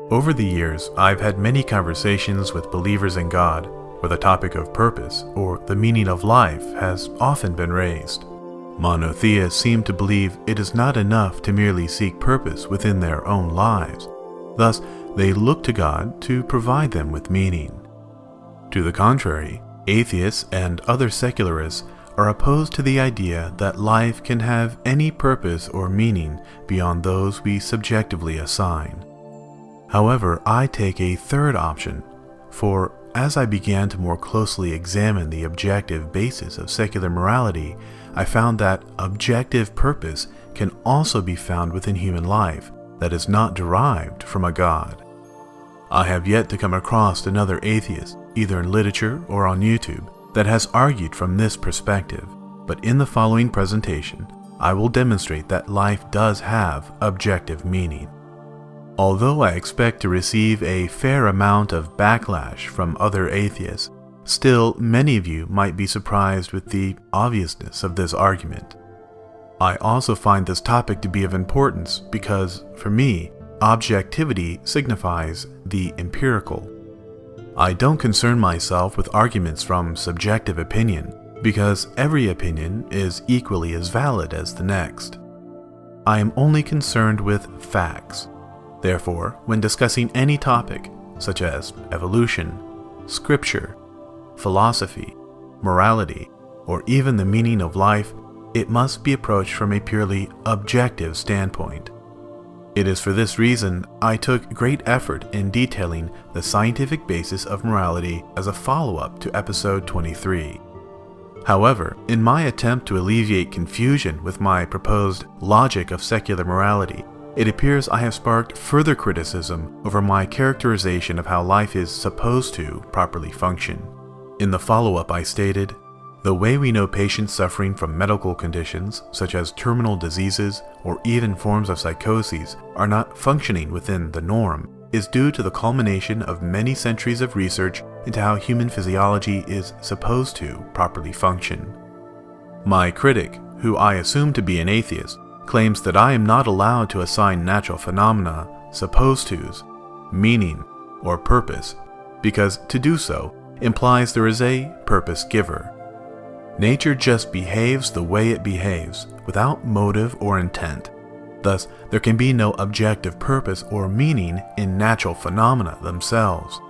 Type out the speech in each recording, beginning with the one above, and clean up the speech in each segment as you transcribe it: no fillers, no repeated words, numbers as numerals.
Over the years, I've had many conversations with believers in God where the topic of purpose or the meaning of life has often been raised. Monotheists seem to believe it is not enough to merely seek purpose within their own lives. Thus, they look to God to provide them with meaning. To the contrary, atheists and other secularists are opposed to the idea that life can have any purpose or meaning beyond those we subjectively assign. However, I take a third option, for as I began to more closely examine the objective basis of secular morality, I found that objective purpose can also be found within human life that is not derived from a God. I have yet to come across another atheist, either in literature or on YouTube, that has argued from this perspective, but in the following presentation, I will demonstrate that life does have objective meaning. Although I expect to receive a fair amount of backlash from other atheists, still many of you might be surprised with the obviousness of this argument. I also find this topic to be of importance because, for me, objectivity signifies the empirical. I don't concern myself with arguments from subjective opinion because every opinion is equally as valid as the next. I am only concerned with facts. Therefore, when discussing any topic, such as evolution, scripture, philosophy, morality, or even the meaning of life, it must be approached from a purely objective standpoint. It is for this reason I took great effort in detailing the scientific basis of morality as a follow-up to episode 23. However, in my attempt to alleviate confusion with my proposed logic of secular morality, it appears I have sparked further criticism over my characterization of how life is supposed to properly function. In the follow-up I stated, the way we know patients suffering from medical conditions, such as terminal diseases or even forms of psychoses, are not functioning within the norm, is due to the culmination of many centuries of research into how human physiology is supposed to properly function. My critic, who I assume to be an atheist, claims that I am not allowed to assign natural phenomena, supposed to's, meaning, or purpose, because to do so implies there is a purpose giver. Nature just behaves the way it behaves, without motive or intent. Thus, there can be no objective purpose or meaning in natural phenomena themselves.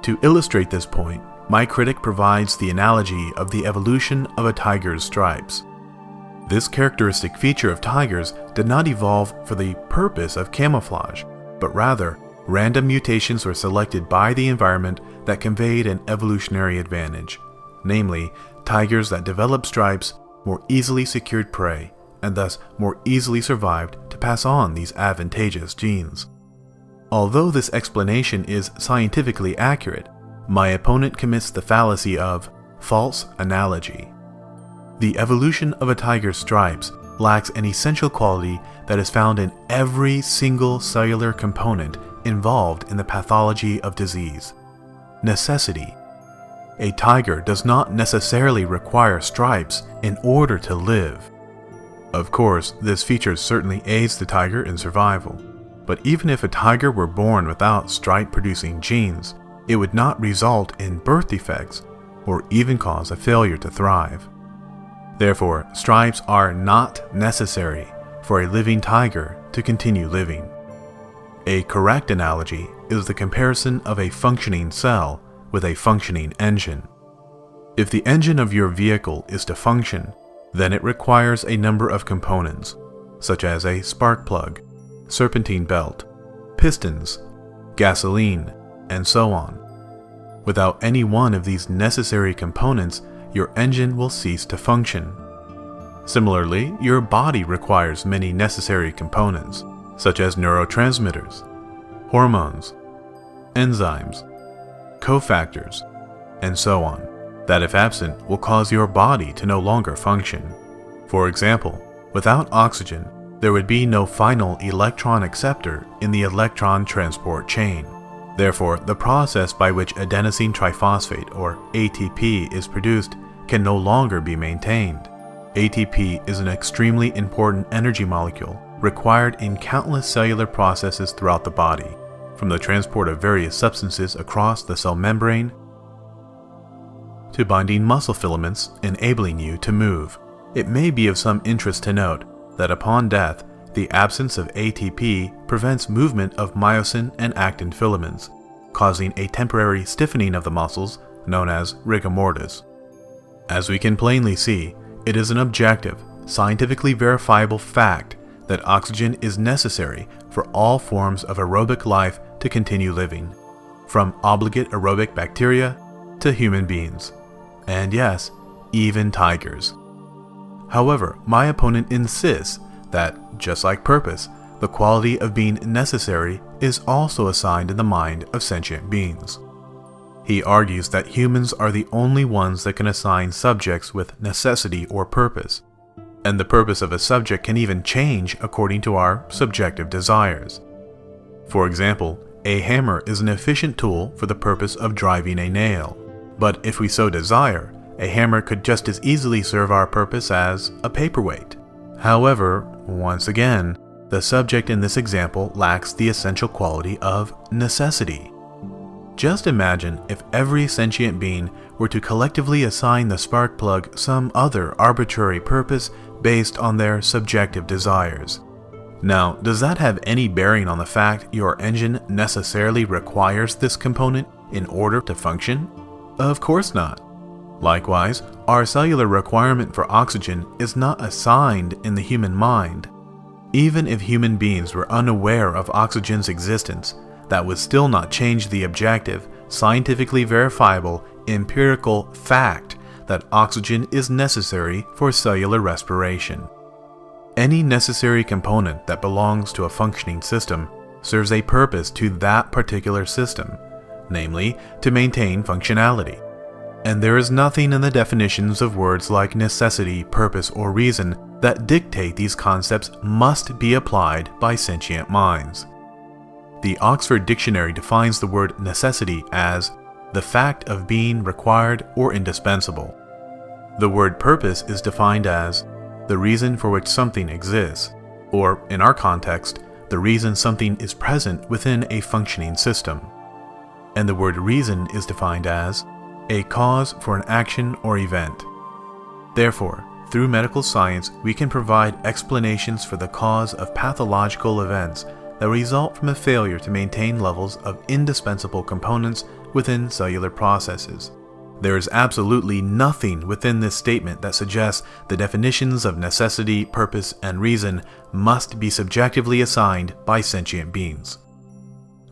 To illustrate this point, my critic provides the analogy of the evolution of a tiger's stripes. This characteristic feature of tigers did not evolve for the purpose of camouflage, but rather, random mutations were selected by the environment that conveyed an evolutionary advantage. Namely, tigers that developed stripes more easily secured prey, and thus more easily survived to pass on these advantageous genes. Although this explanation is scientifically accurate, my opponent commits the fallacy of false analogy. The evolution of a tiger's stripes lacks an essential quality that is found in every single cellular component involved in the pathology of disease: necessity. A tiger does not necessarily require stripes in order to live. Of course, this feature certainly aids the tiger in survival, but even if a tiger were born without stripe-producing genes, it would not result in birth defects or even cause a failure to thrive. Therefore, stripes are not necessary for a living tiger to continue living. A correct analogy is the comparison of a functioning cell with a functioning engine. If the engine of your vehicle is to function, then it requires a number of components, such as a spark plug, serpentine belt, pistons, gasoline, and so on. Without any one of these necessary components, your engine will cease to function. Similarly, your body requires many necessary components, such as neurotransmitters, hormones, enzymes, cofactors, and so on, that if absent will cause your body to no longer function. For example, without oxygen, there would be no final electron acceptor in the electron transport chain. Therefore, the process by which adenosine triphosphate, or ATP, is produced can no longer be maintained. ATP is an extremely important energy molecule required in countless cellular processes throughout the body. from the transport of various substances across the cell membrane to binding muscle filaments, enabling you to move. It may be of some interest to note that upon death, the absence of ATP prevents movement of myosin and actin filaments, causing a temporary stiffening of the muscles known as rigor mortis. As we can plainly see, it is an objective, scientifically verifiable fact that oxygen is necessary for all forms of aerobic life to continue living, from obligate aerobic bacteria to human beings, and yes, even tigers. However, my opponent insists that, just like purpose, the quality of being necessary is also assigned in the mind of sentient beings. He argues that humans are the only ones that can assign subjects with necessity or purpose, and the purpose of a subject can even change according to our subjective desires. For example, a hammer is an efficient tool for the purpose of driving a nail, but if we so desire, a hammer could just as easily serve our purpose as a paperweight. However, once again, the subject in this example lacks the essential quality of necessity. Just imagine if every sentient being were to collectively assign the spark plug some other arbitrary purpose based on their subjective desires. Now, does that have any bearing on the fact your engine necessarily requires this component in order to function? Of course not. Likewise, our cellular requirement for oxygen is not assigned in the human mind. Even if human beings were unaware of oxygen's existence, that would still not change the objective, scientifically verifiable, empirical fact that oxygen is necessary for cellular respiration. Any necessary component that belongs to a functioning system serves a purpose to that particular system, namely, to maintain functionality. And there is nothing in the definitions of words like necessity, purpose, or reason that dictate these concepts must be applied by sentient minds. The Oxford Dictionary defines the word necessity as the fact of being required or indispensable. The word purpose is defined as the reason for which something exists, or in our context, the reason something is present within a functioning system. And the word reason is defined as a cause for an action or event. Therefore, through medical science, we can provide explanations for the cause of pathological events that result from a failure to maintain levels of indispensable components within cellular processes. There is absolutely nothing within this statement that suggests the definitions of necessity, purpose, and reason must be subjectively assigned by sentient beings.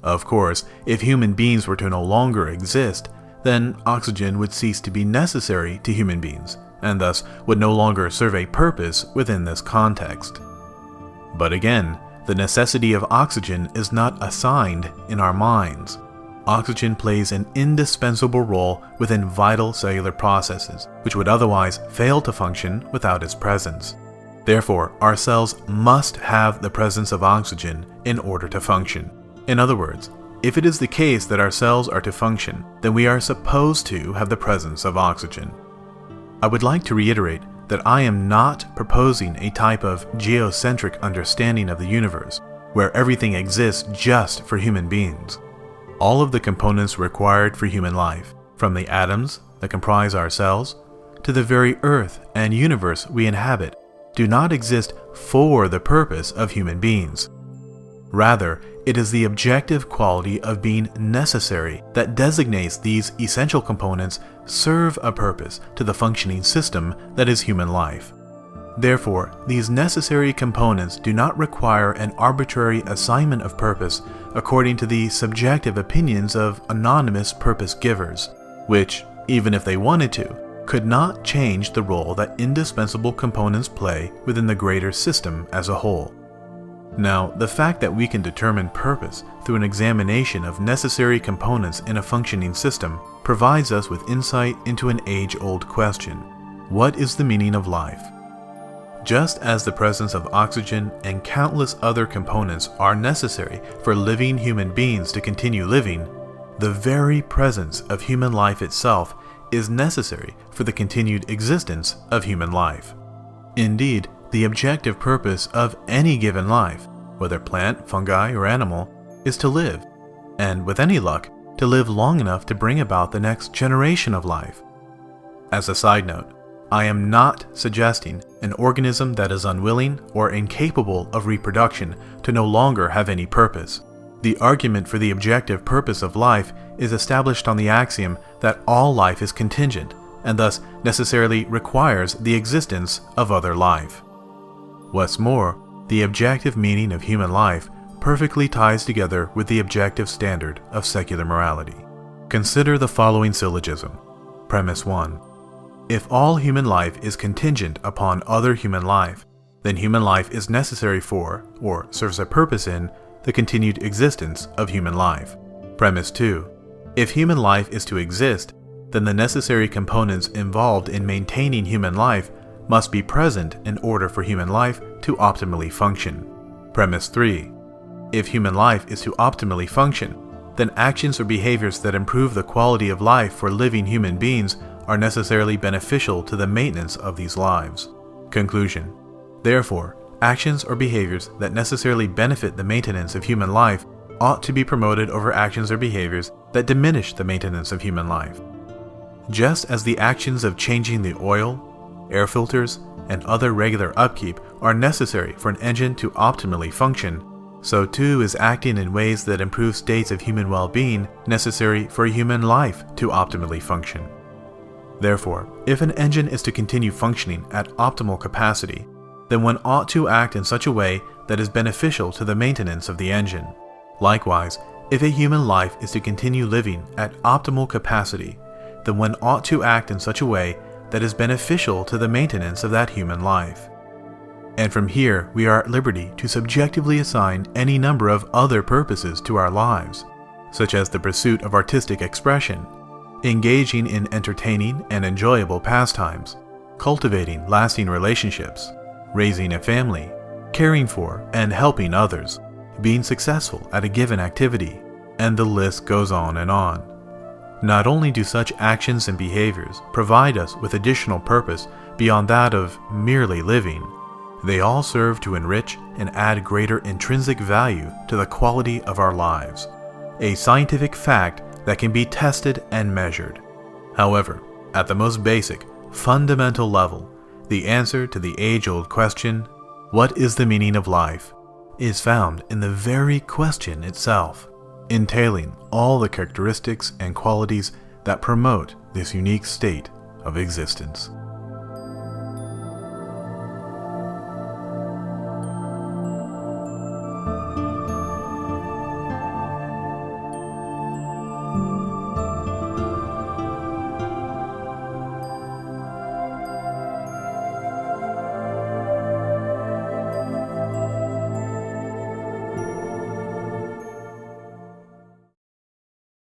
Of course, if human beings were to no longer exist, then oxygen would cease to be necessary to human beings, and thus would no longer serve a purpose within this context. But again, the necessity of oxygen is not assigned in our minds. Oxygen plays an indispensable role within vital cellular processes, which would otherwise fail to function without its presence. Therefore, our cells must have the presence of oxygen in order to function. In other words, if it is the case that our cells are to function, then we are supposed to have the presence of oxygen. I would like to reiterate that I am not proposing a type of geocentric understanding of the universe, where everything exists just for human beings. All of the components required for human life, from the atoms that comprise our cells, to the very earth and universe we inhabit, do not exist for the purpose of human beings. Rather, it is the objective quality of being necessary that designates these essential components serve a purpose to the functioning system that is human life. Therefore, these necessary components do not require an arbitrary assignment of purpose according to the subjective opinions of anonymous purpose givers, which, even if they wanted to, could not change the role that indispensable components play within the greater system as a whole. Now, the fact that we can determine purpose through an examination of necessary components in a functioning system provides us with insight into an age-old question: what is the meaning of life? Just as the presence of oxygen and countless other components are necessary for living human beings to continue living, the very presence of human life itself is necessary for the continued existence of human life. Indeed, the objective purpose of any given life, whether plant, fungi, or animal, is to live, and with any luck, to live long enough to bring about the next generation of life. As a side note, I am not suggesting an organism that is unwilling or incapable of reproduction to no longer have any purpose. The argument for the objective purpose of life is established on the axiom that all life is contingent, and thus necessarily requires the existence of other life. What's more, the objective meaning of human life perfectly ties together with the objective standard of secular morality. Consider the following syllogism. Premise 1. If all human life is contingent upon other human life, then human life is necessary for, or serves a purpose in, the continued existence of human life. Premise 2. If human life is to exist, then the necessary components involved in maintaining human life must be present in order for human life to optimally function. Premise 3. If human life is to optimally function, then actions or behaviors that improve the quality of life for living human beings are necessarily beneficial to the maintenance of these lives. Conclusion. Therefore, actions or behaviors that necessarily benefit the maintenance of human life ought to be promoted over actions or behaviors that diminish the maintenance of human life. Just as the actions of changing the oil, air filters, and other regular upkeep are necessary for an engine to optimally function, so too is acting in ways that improve states of human well-being necessary for human life to optimally function. Therefore, if an engine is to continue functioning at optimal capacity, then one ought to act in such a way that is beneficial to the maintenance of the engine. Likewise, if a human life is to continue living at optimal capacity, then one ought to act in such a way that is beneficial to the maintenance of that human life. And from here, we are at liberty to subjectively assign any number of other purposes to our lives, such as the pursuit of artistic expression, engaging in entertaining and enjoyable pastimes, cultivating lasting relationships, raising a family, caring for and helping others, being successful at a given activity, and the list goes on and on. Not only do such actions and behaviors provide us with additional purpose beyond that of merely living, they all serve to enrich and add greater intrinsic value to the quality of our lives, a scientific fact that can be tested and measured. However, at the most basic, fundamental level, the answer to the age-old question, what is the meaning of life, is found in the very question itself, entailing all the characteristics and qualities that promote this unique state of existence.